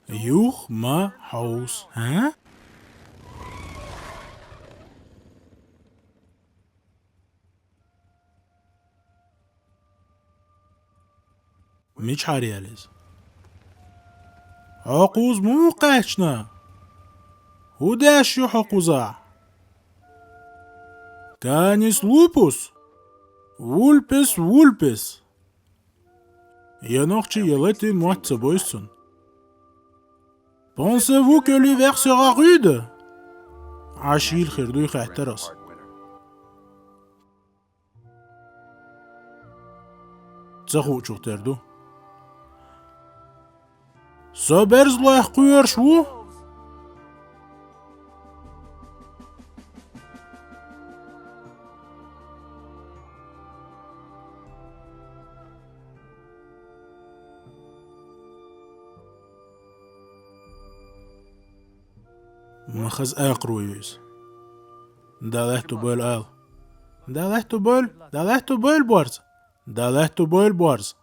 يوخ ما حوس ها؟ ميش حارياليز عقوز مو قاشنا هو داش يو حقوزا كانيس لوبوس وولبس ينوخشي يلتي موات بويسون Pensez-vous que l'hiver sera rude? عشيل خردوي احترس تسخو شو تردو سابرز لا يحقوير شو؟ مخز اقرويس دالهتو بول آل دالهتو بول بورز